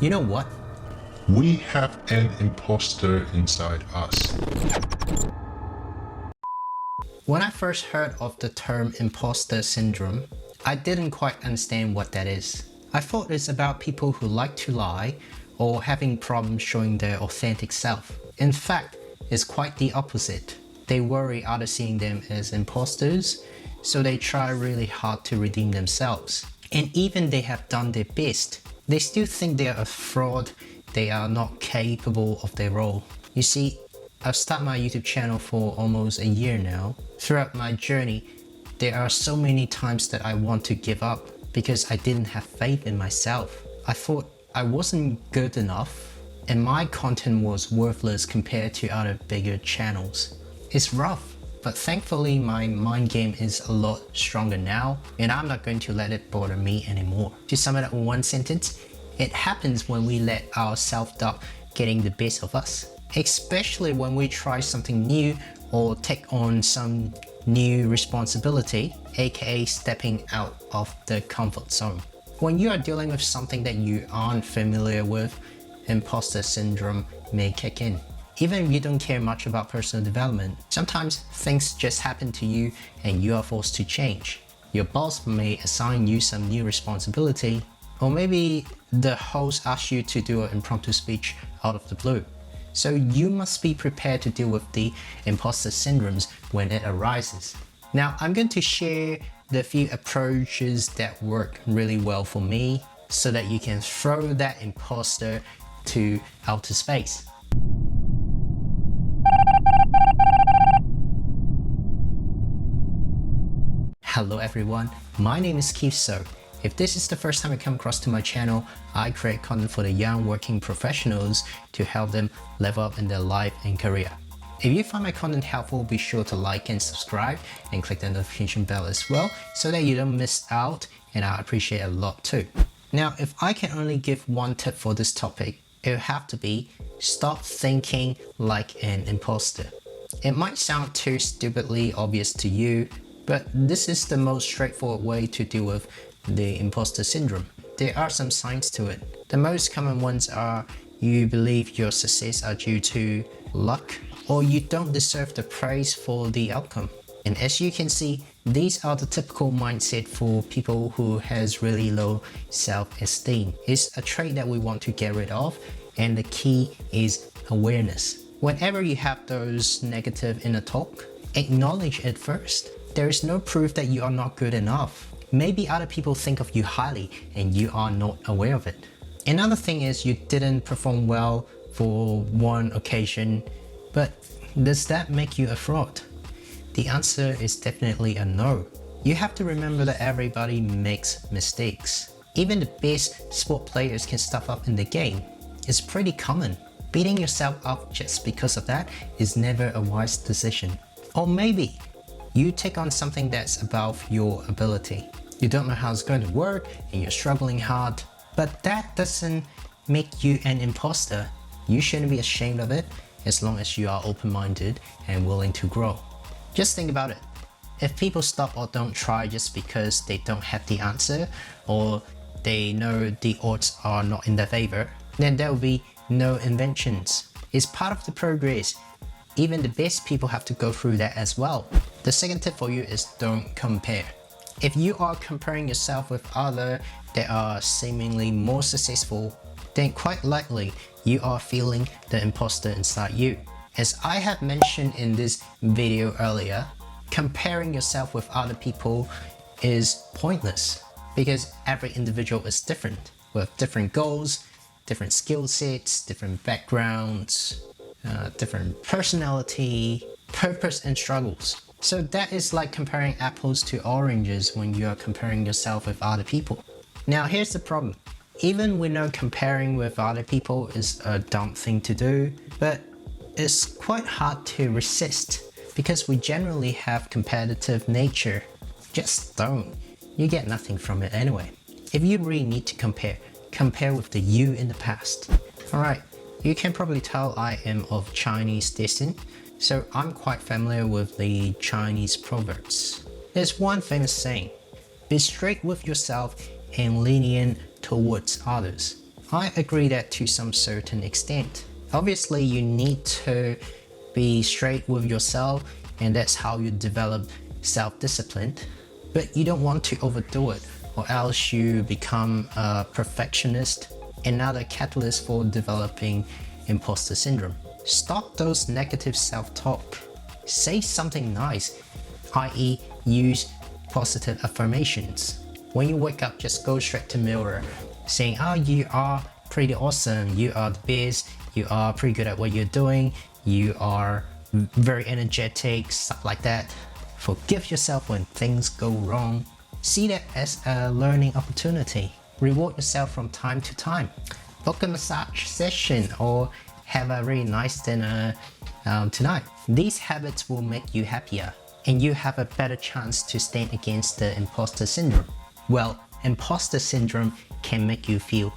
You know what? We have an imposter inside us. When I first heard of the term imposter syndrome, I didn't quite understand what that is. I thought it's about people who like to lie or having problems showing their authentic self. In fact, it's quite the opposite. They worry others seeing them as imposters, so they try really hard to redeem themselves. And even they have done their best, they still think they are a fraud, they are not capable of their role. You see, I've started my YouTube channel for almost a year now. Throughout my journey, there are so many times that I want to give up because I didn't have faith in myself. I thought I wasn't good enough and my content was worthless compared to other bigger channels. It's rough, but thankfully my mind game is a lot stronger now and I'm not going to let it bother me anymore. To sum it up in one sentence, it happens when we let our self-doubt getting the best of us, especially when we try something new or take on some new responsibility, aka stepping out of the comfort zone. When you are dealing with something that you aren't familiar with, imposter syndrome may kick in. Even if you don't care much about personal development, sometimes things just happen to you and you are forced to change. Your boss may assign you some new responsibility, or maybe the host asks you to do an impromptu speech out of the blue. So you must be prepared to deal with the imposter syndromes when it arises. Now I'm going to share the few approaches that work really well for me so that you can throw that imposter to outer space. Hello everyone, my name is Keith So. If this is the first time you come across to my channel, I create content for the young working professionals to help them level up in their life and career. If you find my content helpful, be sure to like and subscribe and click the notification bell as well so that you don't miss out, and I appreciate it a lot too. Now, if I can only give one tip for this topic, it would have to be stop thinking like an imposter. It might sound too stupidly obvious to you, but this is the most straightforward way to deal with the imposter syndrome. There are some signs to it. The most common ones are you believe your success are due to luck, or you don't deserve the praise for the outcome. And as you can see, these are the typical mindset for people who has really low self-esteem. It's a trait that we want to get rid of, and the key is awareness. Whenever you have those negative inner talk, acknowledge it first. There is no proof that you are not good enough. Maybe other people think of you highly and you are not aware of it. Another thing is you didn't perform well for one occasion, but does that make you a fraud? The answer is definitely a no. You have to remember that everybody makes mistakes. Even the best sport players can stuff up in the game. It's pretty common. Beating yourself up just because of that is never a wise decision. Or maybe you take on something that's above your ability. You don't know how it's going to work and you're struggling hard, but that doesn't make you an imposter. You shouldn't be ashamed of it as long as you are open-minded and willing to grow. Just think about it. If people stop or don't try just because they don't have the answer or they know the odds are not in their favor, then there will be no inventions. It's part of the progress. Even the best people have to go through that as well. The second tip for you is don't compare. If you are comparing yourself with others that are seemingly more successful, then quite likely you are feeling the imposter inside you. As I have mentioned in this video earlier, comparing yourself with other people is pointless because every individual is different with different goals, different skill sets, different backgrounds, different personality, purpose and struggles. So that is like comparing apples to oranges when you are comparing yourself with other people. Now here's the problem. Even we know comparing with other people is a dumb thing to do, but it's quite hard to resist because we generally have competitive nature. Just don't. You get nothing from it anyway. If you really need to compare with the you in the past. Alright, you can probably tell I am of Chinese descent, so I'm quite familiar with the Chinese proverbs. There's one famous saying, be straight with yourself and lenient towards others. I agree that to some certain extent. Obviously, you need to be straight with yourself, and that's how you develop self-discipline. But you don't want to overdo it, or else you become a perfectionist, another catalyst for developing imposter syndrome. Stop those negative self-talk. Say something nice, i.e. use positive affirmations. When you wake up, just go straight to mirror, saying, oh, you are pretty awesome, you are the best, you are pretty good at what you're doing, you are very energetic, stuff like that. Forgive yourself when things go wrong. See that as a learning opportunity. Reward yourself from time to time. Book a massage session or have a really nice dinner tonight. These habits will make you happier and you have a better chance to stand against the imposter syndrome. Well, imposter syndrome can make you feel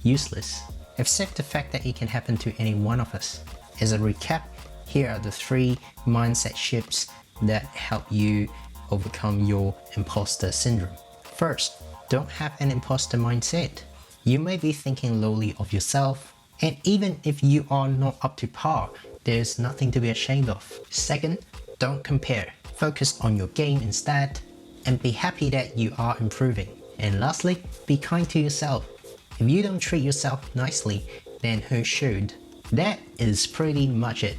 useless. Accept the fact that it can happen to any one of us. As a recap, here are the 3 mindset shifts that help you overcome your imposter syndrome. First, don't have an imposter mindset. You may be thinking lowly of yourself, and even if you are not up to par, there's nothing to be ashamed of. Second, don't compare. Focus on your game instead, and be happy that you are improving. And lastly, be kind to yourself. If you don't treat yourself nicely, then who should? That is pretty much it.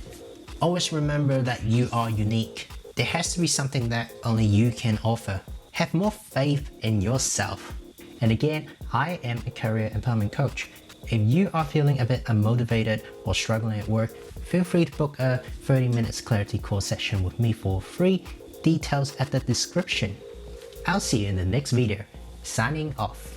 Always remember that you are unique. There has to be something that only you can offer. Have more faith in yourself. And again, I am a career empowerment coach. If you are feeling a bit unmotivated or struggling at work, feel free to book a 30 minutes clarity call session with me for free. Details at the description. I'll see you in the next video. Signing off.